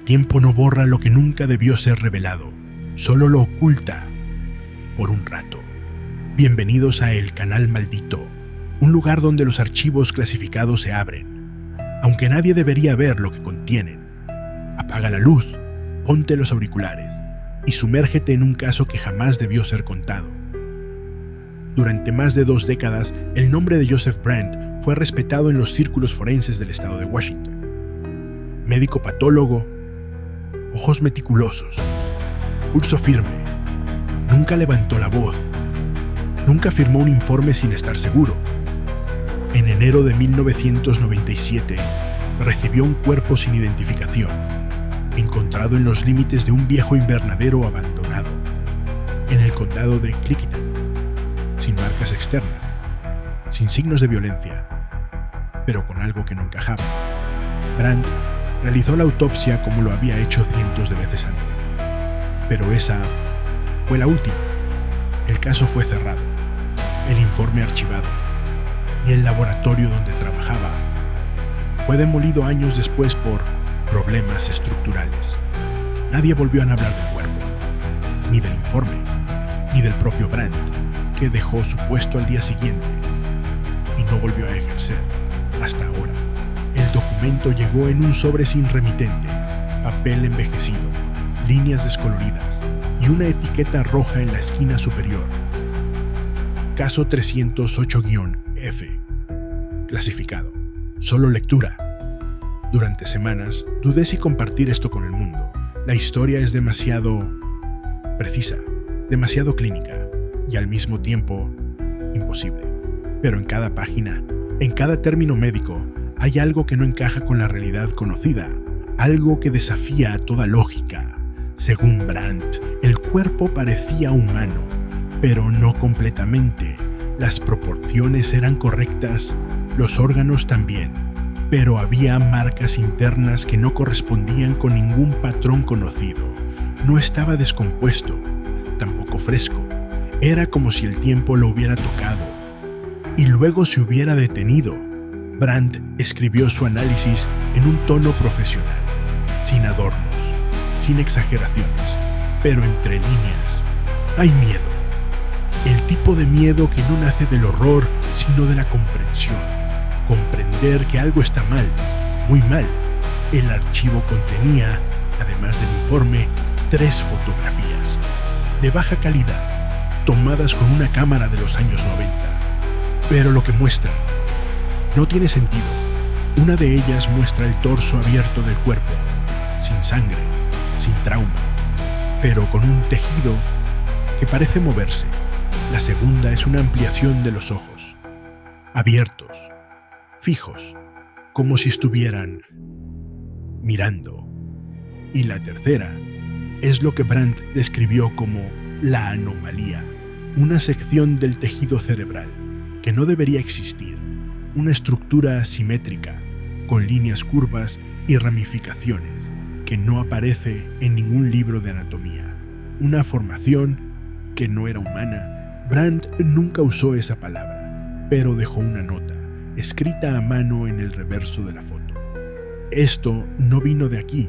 tiempo no borra lo que nunca debió ser revelado, solo lo oculta por un rato. Bienvenidos a El Canal Maldito, un lugar donde los archivos clasificados se abren, aunque nadie debería ver lo que contienen. Apaga la luz, ponte los auriculares y sumérgete en un caso que jamás debió ser contado. Durante más de 2 décadas, el nombre de Joseph Brand fue respetado en los círculos forenses del estado de Washington. Médico patólogo, ojos meticulosos, pulso firme, nunca levantó la voz, nunca firmó un informe sin estar seguro. En enero de 1997, recibió un cuerpo sin identificación, encontrado en los límites de un viejo invernadero abandonado, en el condado de Clickitat, sin marcas externas, sin signos de violencia, pero con algo que no encajaba. Brand realizó la autopsia como lo había hecho cientos de veces antes, pero esa fue la última. El caso fue cerrado, el informe archivado, y el laboratorio donde trabajaba fue demolido años después por problemas estructurales. Nadie volvió a hablar del cuerpo, ni del informe, ni del propio Brand, que dejó su puesto al día siguiente y no volvió a ejercer hasta ahora. El documento llegó en un sobre sin remitente, papel envejecido, líneas descoloridas y una etiqueta roja en la esquina superior. Caso 308-F. Clasificado. Solo lectura. Durante semanas dudé si compartir esto con el mundo. La historia es demasiado precisa, demasiado clínica y al mismo tiempo imposible. Pero en cada página, en cada término médico, hay algo que no encaja con la realidad conocida, algo que desafía a toda lógica. Según Brandt, el cuerpo parecía humano, pero no completamente. Las proporciones eran correctas, los órganos también, pero había marcas internas que no correspondían con ningún patrón conocido. No estaba descompuesto, tampoco fresco. Era como si el tiempo lo hubiera tocado y luego se hubiera detenido. Brand escribió su análisis en un tono profesional, sin adornos, sin exageraciones, pero entre líneas hay miedo. El tipo de miedo que no nace del horror, sino de la comprensión. Comprender que algo está mal, muy mal. El archivo contenía, además del informe, 3 fotografías, de baja calidad, tomadas con una cámara de los años 90. Pero lo que muestra no tiene sentido. Una de ellas muestra el torso abierto del cuerpo, sin sangre, sin trauma, pero con un tejido que parece moverse. La segunda es una ampliación de los ojos, abiertos, fijos, como si estuvieran mirando. Y la tercera es lo que Brandt describió como la anomalía, una sección del tejido cerebral que no debería existir, una estructura asimétrica, con líneas curvas y ramificaciones, que no aparece en ningún libro de anatomía, una formación que no era humana. Brandt nunca usó esa palabra, pero dejó una nota, escrita a mano en el reverso de la foto. Esto no vino de aquí.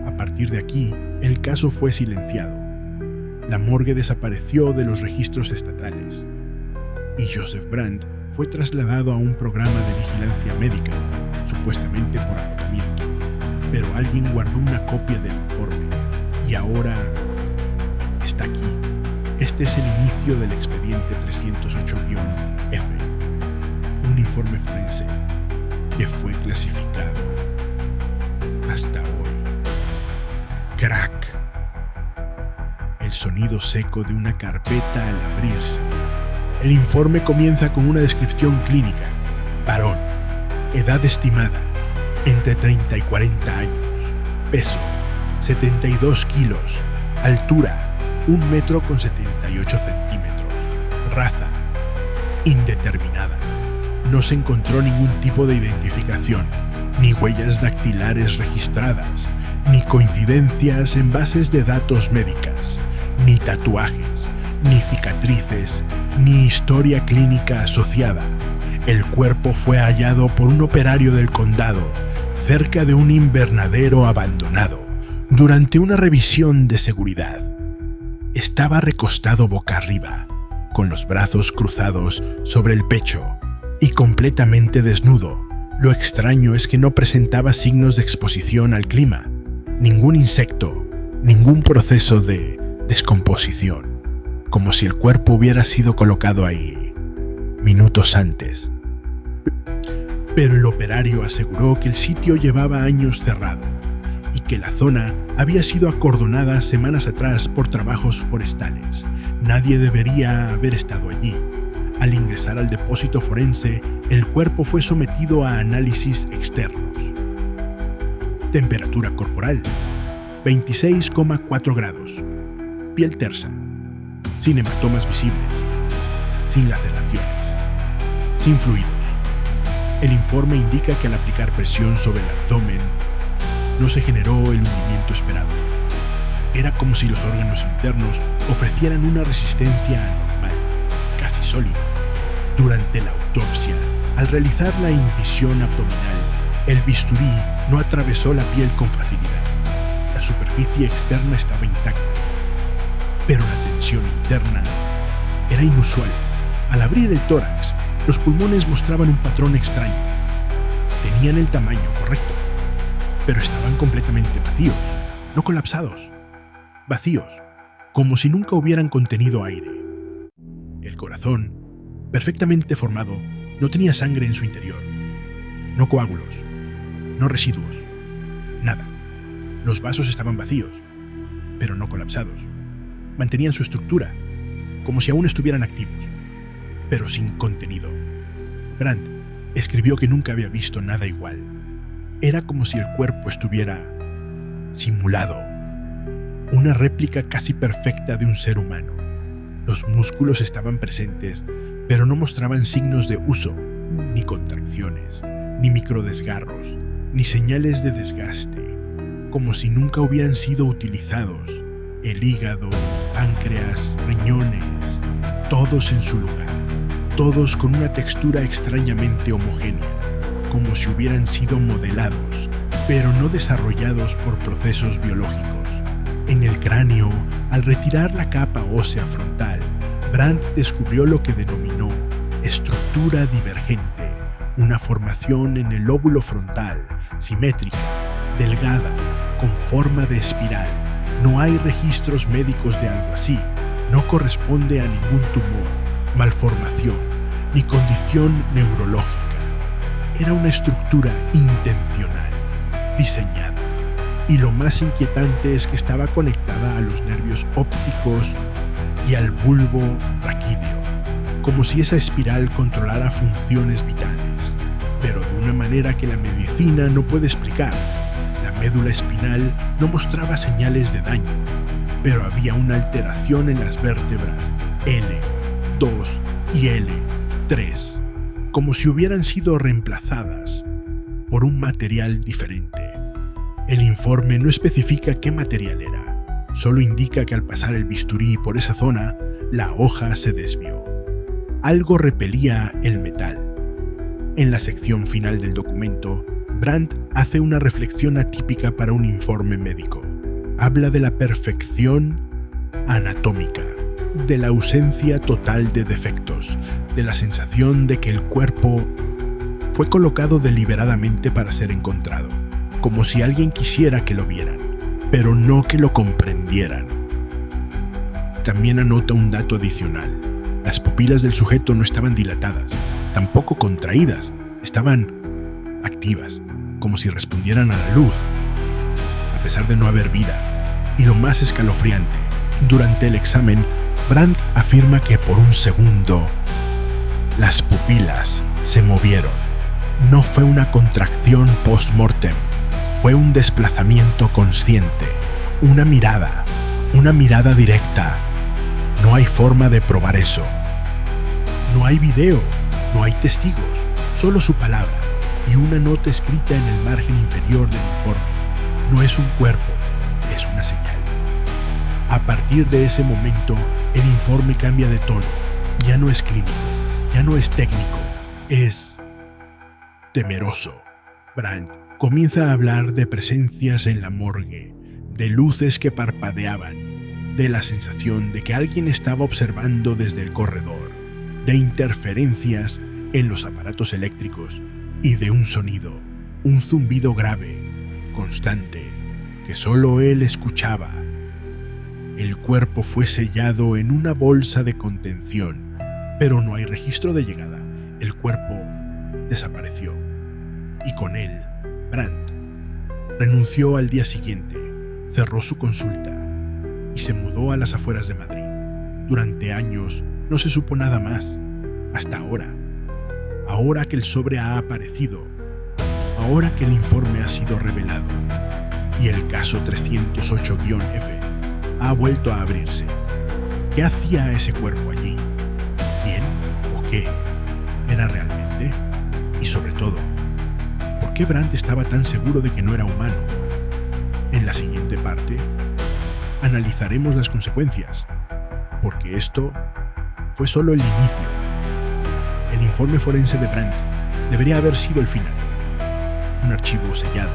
A partir de aquí, el caso fue silenciado. La morgue desapareció de los registros estatales y Joseph Brand fue trasladado a un programa de vigilancia médica, supuestamente por agotamiento. Pero alguien guardó una copia del informe y ahora está aquí. Este es el inicio del expediente 308-F, un informe forense que fue clasificado hasta hoy. Crack. El sonido seco de una carpeta al abrirse. El informe comienza con una descripción clínica. Varón, edad estimada, entre 30 y 40 años, peso, 72 kilos, altura, 1 metro con 78 centímetros, raza, indeterminada. No se encontró ningún tipo de identificación, ni huellas dactilares registradas, ni coincidencias en bases de datos médicas, ni tatuajes, ni cicatrices, ni historia clínica asociada. El cuerpo fue hallado por un operario del condado, cerca de un invernadero abandonado durante una revisión de seguridad. Estaba recostado boca arriba, con los brazos cruzados sobre el pecho y completamente desnudo. Lo extraño es que no presentaba signos de exposición al clima, ningún insecto, ningún proceso de descomposición, como si el cuerpo hubiera sido colocado ahí minutos antes. Pero el operario aseguró que el sitio llevaba años cerrado y que la zona había sido acordonada semanas atrás por trabajos forestales. Nadie debería haber estado allí. Al ingresar al depósito forense, el cuerpo fue sometido a análisis externos. Temperatura corporal: 26,4 grados. Piel tersa, sin hematomas visibles, sin laceraciones, sin fluidos. El informe indica que al aplicar presión sobre el abdomen, no se generó el hundimiento esperado. Era como si los órganos internos ofrecieran una resistencia anormal, casi sólida. Durante la autopsia, al realizar la incisión abdominal, el bisturí no atravesó la piel con facilidad. La superficie externa estaba intacta, pero la tensión interna era inusual. Al abrir el tórax, los pulmones mostraban un patrón extraño. Tenían el tamaño correcto, pero estaban completamente vacíos, no colapsados. Vacíos, como si nunca hubieran contenido aire. El corazón, perfectamente formado, no tenía sangre en su interior. No coágulos, no residuos, nada. Los vasos estaban vacíos, pero no colapsados. Mantenían su estructura, como si aún estuvieran activos, pero sin contenido. Brandt escribió que nunca había visto nada igual. Era como si el cuerpo estuviera simulado, una réplica casi perfecta de un ser humano. Los músculos estaban presentes, pero no mostraban signos de uso, ni contracciones, ni microdesgarros, ni señales de desgaste, como si nunca hubieran sido utilizados. El hígado, páncreas, riñones, todos en su lugar, todos con una textura extrañamente homogénea, como si hubieran sido modelados, pero no desarrollados por procesos biológicos. En el cráneo, al retirar la capa ósea frontal, Brandt descubrió lo que denominó estructura divergente, una formación en el lóbulo frontal, simétrica, delgada, con forma de espiral. No hay registros médicos de algo así. No corresponde a ningún tumor, malformación, ni condición neurológica. Era una estructura intencional, diseñada. Y lo más inquietante es que estaba conectada a los nervios ópticos y al bulbo raquídeo, como si esa espiral controlara funciones vitales, pero de una manera que la medicina no puede explicar. La médula espinal no mostraba señales de daño, pero había una alteración en las vértebras L2 y L3, como si hubieran sido reemplazadas por un material diferente. El informe no especifica qué material era, solo indica que al pasar el bisturí por esa zona, la hoja se desvió. Algo repelía el metal. En la sección final del documento, Brandt hace una reflexión atípica para un informe médico. Habla de la perfección anatómica, de la ausencia total de defectos, de la sensación de que el cuerpo fue colocado deliberadamente para ser encontrado, como si alguien quisiera que lo vieran, pero no que lo comprendieran. También anota un dato adicional. Las pupilas del sujeto no estaban dilatadas, tampoco contraídas, estaban activas, como si respondieran a la luz, a pesar de no haber vida. Y lo más escalofriante, durante el examen, Brandt afirma que por un segundo las pupilas se movieron. No fue una contracción post-mortem, fue un desplazamiento consciente, una mirada directa. No hay forma de probar eso. No hay video, no hay testigos, solo su palabra y una nota escrita en el margen inferior del informe. No es un cuerpo, es una señal. A partir de ese momento, el informe cambia de tono. Ya no es clínico, ya no es técnico, es temeroso. Brandt Comienza a hablar de presencias en la morgue, de luces que parpadeaban, de la sensación de que alguien estaba observando desde el corredor, de interferencias en los aparatos eléctricos y de un sonido, un zumbido grave, constante, que solo él escuchaba. El cuerpo fue sellado en una bolsa de contención, pero no hay registro de llegada. El cuerpo desapareció. Y con él, Brandt renunció al día siguiente, cerró su consulta y se mudó a las afueras de Madrid. Durante años no se supo nada más, hasta ahora. Ahora que el sobre ha aparecido, ahora que el informe ha sido revelado y el caso 308-F ha vuelto a abrirse. ¿Qué hacía ese cuerpo allí? ¿Quién o qué era realmente? Y sobre todo, ¿por qué Brandt estaba tan seguro de que no era humano? En la siguiente parte, analizaremos las consecuencias, porque esto fue solo el inicio. El informe forense de Brandt debería haber sido el final. Un archivo sellado,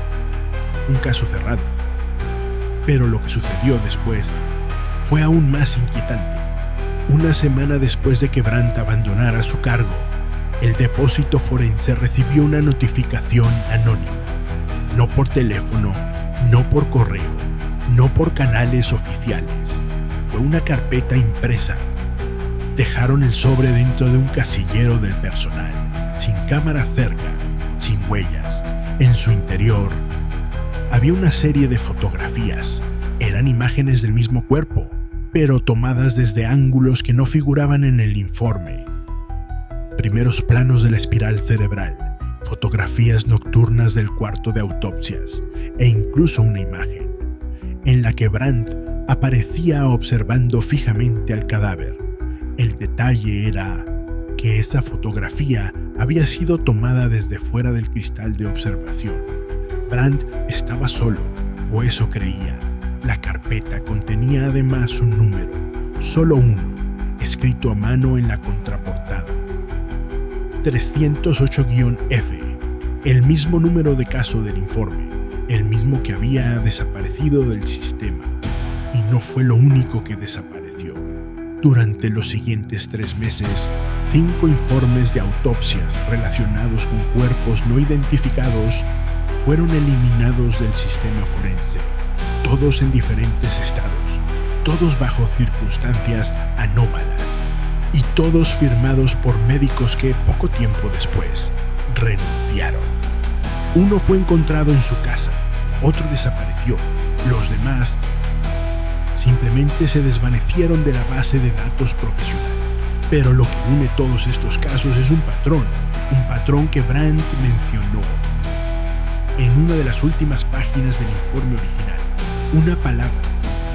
un caso cerrado. Pero lo que sucedió después fue aún más inquietante. Una semana después de que Brandt abandonara su cargo, el depósito forense recibió una notificación anónima. No por teléfono, no por correo, no por canales oficiales. Fue una carpeta impresa. Dejaron el sobre dentro de un casillero del personal, sin cámara cerca, sin huellas. En su interior había una serie de fotografías. Eran imágenes del mismo cuerpo, pero tomadas desde ángulos que no figuraban en el informe. Primeros planos de la espiral cerebral, fotografías nocturnas del cuarto de autopsias e incluso una imagen en la que Brandt aparecía observando fijamente al cadáver. El detalle era que esa fotografía había sido tomada desde fuera del cristal de observación. Brandt estaba solo, o eso creía. La carpeta contenía además un número, solo uno, escrito a mano en la contraportada. 308-F, el mismo número de caso del informe, el mismo que había desaparecido del sistema. Y no fue lo único que desapareció. Durante los siguientes 3 meses, 5 informes de autopsias relacionados con cuerpos no identificados fueron eliminados del sistema forense, todos en diferentes estados, todos bajo circunstancias anómalas, y todos firmados por médicos que poco tiempo después renunciaron. Uno fue encontrado en su casa, otro desapareció, los demás simplemente se desvanecieron de la base de datos profesional. Pero lo que une todos estos casos es un patrón que Brandt mencionó en una de las últimas páginas del informe original. Una palabra: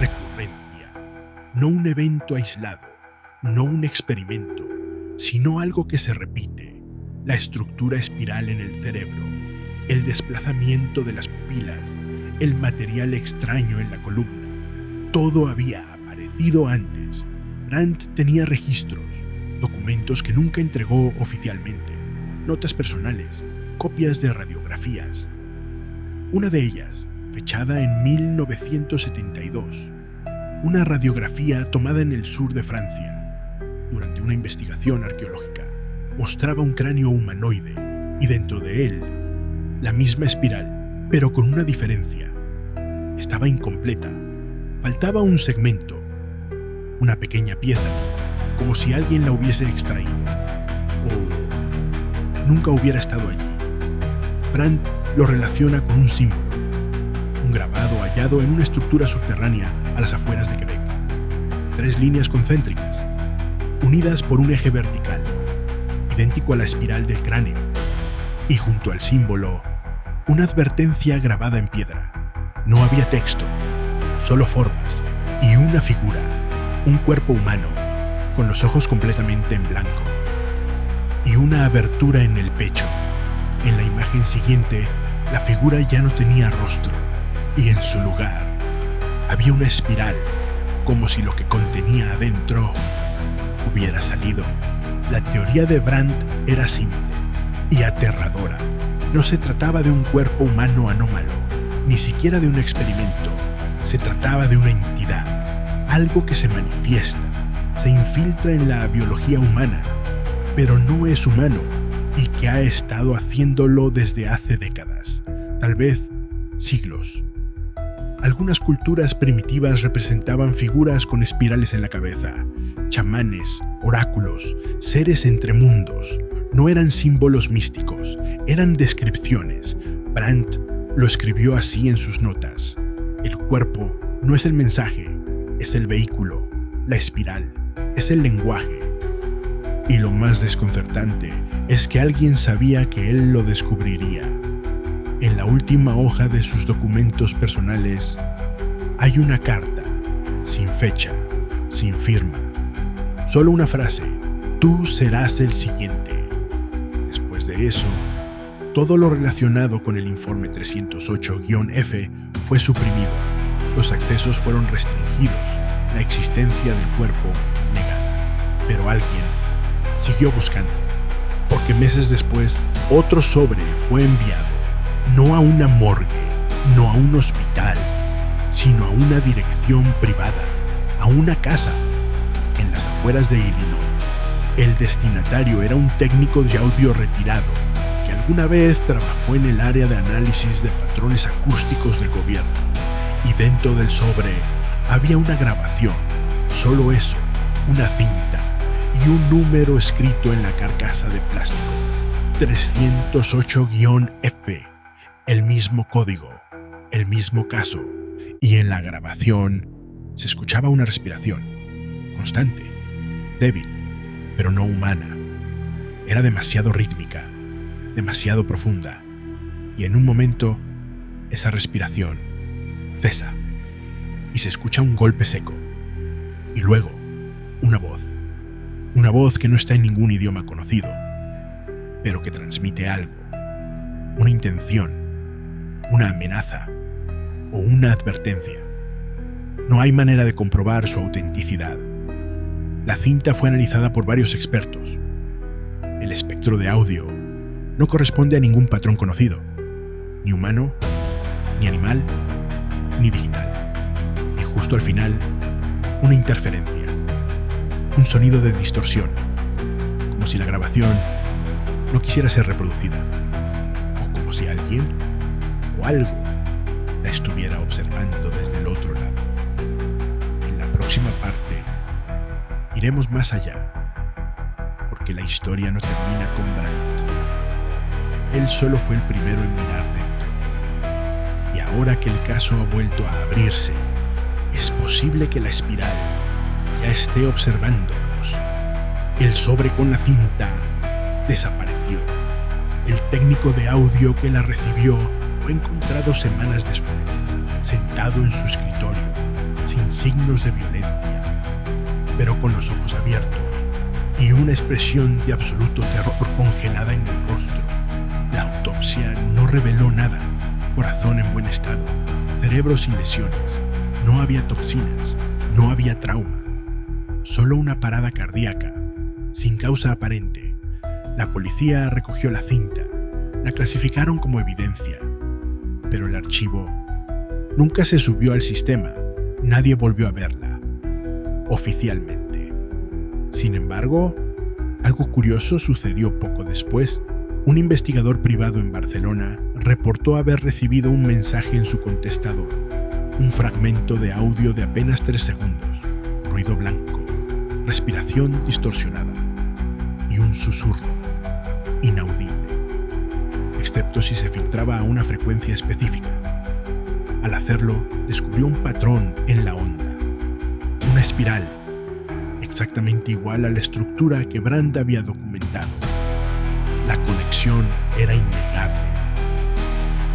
recurrencia. No un evento aislado, no un experimento, sino algo que se repite. La estructura espiral en el cerebro, el desplazamiento de las pupilas, el material extraño en la columna. Todo había aparecido antes. Brandt tenía registros, documentos que nunca entregó oficialmente, notas personales, copias de radiografías. Una de ellas, fechada en 1972, una radiografía tomada en el sur de Francia, durante una investigación arqueológica, mostraba un cráneo humanoide y dentro de él, la misma espiral, pero con una diferencia. Estaba incompleta. Faltaba un segmento, una pequeña pieza, como si alguien la hubiese extraído, o nunca hubiera estado allí. Brandt lo relaciona con un símbolo, un grabado hallado en una estructura subterránea a las afueras de Quebec. 3 líneas concéntricas, unidas por un eje vertical, idéntico a la espiral del cráneo, y junto al símbolo, una advertencia grabada en piedra. No había texto, solo formas y una figura, un cuerpo humano, con los ojos completamente en blanco, y una abertura en el pecho. En la imagen siguiente, la figura ya no tenía rostro, y en su lugar había una espiral, como si lo que contenía adentro hubiera salido. La teoría de Brandt era simple y aterradora. No se trataba de un cuerpo humano anómalo, ni siquiera de un experimento. Se trataba de una entidad, algo que se manifiesta, se infiltra en la biología humana, pero no es humano y que ha estado haciéndolo desde hace décadas, tal vez siglos. Algunas culturas primitivas representaban figuras con espirales en la cabeza, chamanes, oráculos, seres entre mundos. No eran símbolos místicos, eran descripciones. Brandt lo escribió así en sus notas. El cuerpo no es el mensaje, es el vehículo. La espiral es el lenguaje. Y lo más desconcertante es que alguien sabía que él lo descubriría. En la última hoja de sus documentos personales hay una carta, sin fecha, sin firma. Solo una frase: tú serás el siguiente. Después de eso, todo lo relacionado con el informe 308-F fue suprimido. Los accesos fueron restringidos, la existencia del cuerpo negada. Pero alguien siguió buscando, porque meses después otro sobre fue enviado, no a una morgue, no a un hospital, sino a una dirección privada, a una casa, en las afueras de Illinois. El destinatario era un técnico de audio retirado, que alguna vez trabajó en el área de análisis de patrones acústicos del gobierno. Y dentro del sobre había una grabación, solo eso, una cinta y un número escrito en la carcasa de plástico. 308-F, el mismo código, el mismo caso. Y en la grabación se escuchaba una respiración, constante, débil, pero no humana. Era demasiado rítmica, demasiado profunda, y en un momento esa respiración cesa y se escucha un golpe seco, y luego una voz que no está en ningún idioma conocido, pero que transmite algo, una intención, una amenaza o una advertencia. No hay manera de comprobar su autenticidad. La cinta fue analizada por varios expertos. El espectro de audio no corresponde a ningún patrón conocido, ni humano, ni animal, ni digital. Y justo al final, una interferencia, un sonido de distorsión, como si la grabación no quisiera ser reproducida, o como si alguien o algo la estuviera observando desde el otro lado. En la próxima parte iremos más allá, porque la historia no termina con Brandt. Él solo fue el primero en mirar dentro. Y ahora que el caso ha vuelto a abrirse, es posible que la espiral ya esté observándonos. El sobre con la cinta desapareció. El técnico de audio que la recibió fue encontrado semanas después, sentado en su escritorio, sin signos de violencia, pero con los ojos abiertos y una expresión de absoluto terror congelada en el rostro. La autopsia no reveló nada. Corazón en buen estado, cerebro sin lesiones, no había toxinas, no había trauma, solo una parada cardíaca, sin causa aparente. La policía recogió la cinta, la clasificaron como evidencia, pero el archivo nunca se subió al sistema, nadie volvió a verla, oficialmente. Sin embargo, algo curioso sucedió poco después. Un investigador privado en Barcelona reportó haber recibido un mensaje en su contestador, un fragmento de audio de apenas 3 segundos, ruido blanco, respiración distorsionada y un susurro inaudible, excepto si se filtraba a una frecuencia específica. Al hacerlo, descubrió un patrón en la onda, una espiral, exactamente igual a la estructura que Brandt había documentado. La conexión era innegable.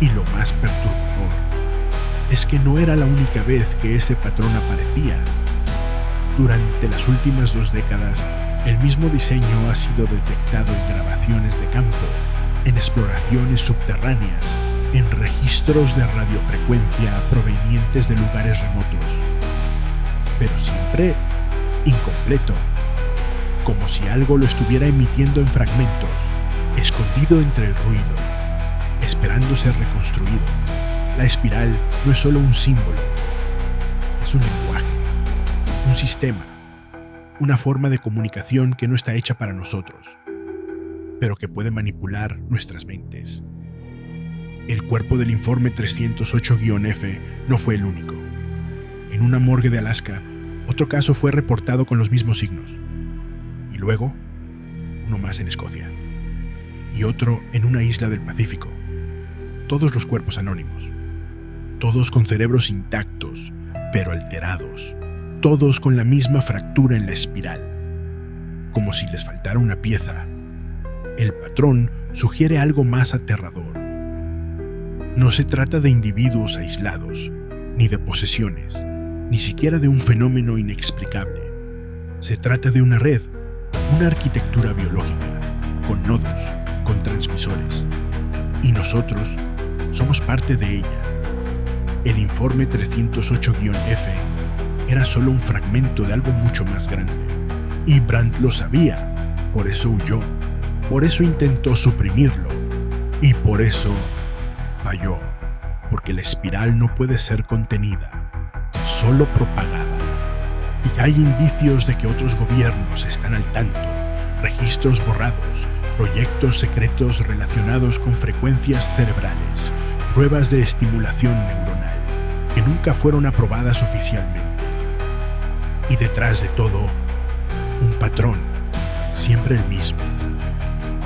Y lo más perturbador es que no era la única vez que ese patrón aparecía. Durante las últimas 2 décadas, el mismo diseño ha sido detectado en grabaciones de campo, en exploraciones subterráneas, en registros de radiofrecuencia provenientes de lugares remotos. Pero siempre incompleto, como si algo lo estuviera emitiendo en fragmentos, escondido entre el ruido. esperando ser reconstruido. La espiral no es solo un símbolo, es un lenguaje, un sistema, una forma de comunicación que no está hecha para nosotros, pero que puede manipular nuestras mentes. El cuerpo del informe 308-F no fue el único. En una morgue de Alaska, otro caso fue reportado con los mismos signos. Y luego, uno más en Escocia. Y otro en una isla del Pacífico. Todos los cuerpos anónimos. Todos con cerebros intactos, pero alterados. Todos con la misma fractura en la espiral. Como si les faltara una pieza. El patrón sugiere algo más aterrador. No se trata de individuos aislados, ni de posesiones, ni siquiera de un fenómeno inexplicable. Se trata de una red, una arquitectura biológica, con nodos, con transmisores. Y nosotros somos parte de ella. El informe 308-F era solo un fragmento de algo mucho más grande. Y Brandt lo sabía, por eso huyó, por eso intentó suprimirlo, y por eso falló, porque la espiral no puede ser contenida, solo propagada. Y hay indicios de que otros gobiernos están al tanto, registros borrados, proyectos secretos relacionados con frecuencias cerebrales, pruebas de estimulación neuronal, que nunca fueron aprobadas oficialmente. Y detrás de todo, un patrón, siempre el mismo.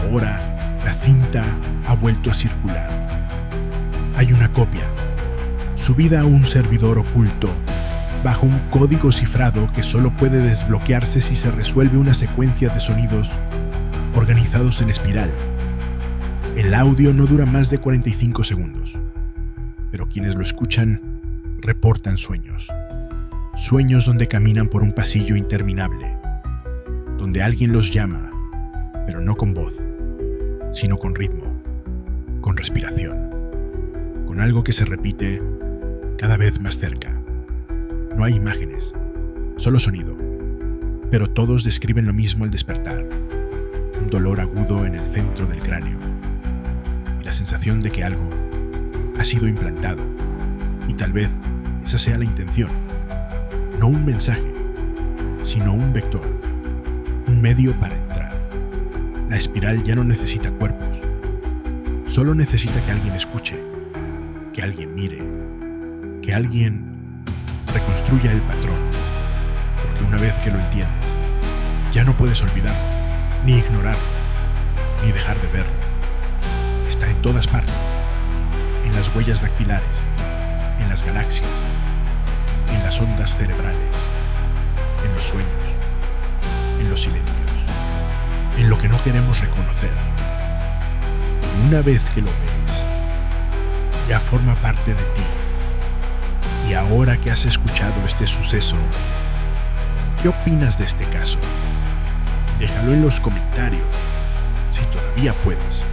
Ahora, la cinta ha vuelto a circular. Hay una copia, subida a un servidor oculto, bajo un código cifrado que solo puede desbloquearse si se resuelve una secuencia de sonidos organizados en espiral. El audio no dura más de 45 segundos, pero quienes lo escuchan reportan sueños. Sueños donde caminan por un pasillo interminable, donde alguien los llama, pero no con voz, sino con ritmo, con respiración, con algo que se repite cada vez más cerca. No hay imágenes, solo sonido, pero todos describen lo mismo al despertar. Un dolor agudo en el centro del cráneo y la sensación de que algo ha sido implantado, y tal vez esa sea la intención. No un mensaje, sino un vector, un medio para entrar. La espiral ya no necesita cuerpos, solo necesita que alguien escuche, que alguien mire, que alguien reconstruya el patrón, porque una vez que lo entiendes, ya no puedes olvidarlo, ni ignorarlo, ni dejar de verlo. Está en todas partes, en las huellas dactilares, en las galaxias, en las ondas cerebrales, en los sueños, en los silencios, en lo que no queremos reconocer. Y una vez que lo ves, ya forma parte de ti. Y ahora que has escuchado este suceso, ¿qué opinas de este caso? Déjalo en los comentarios, si todavía puedes.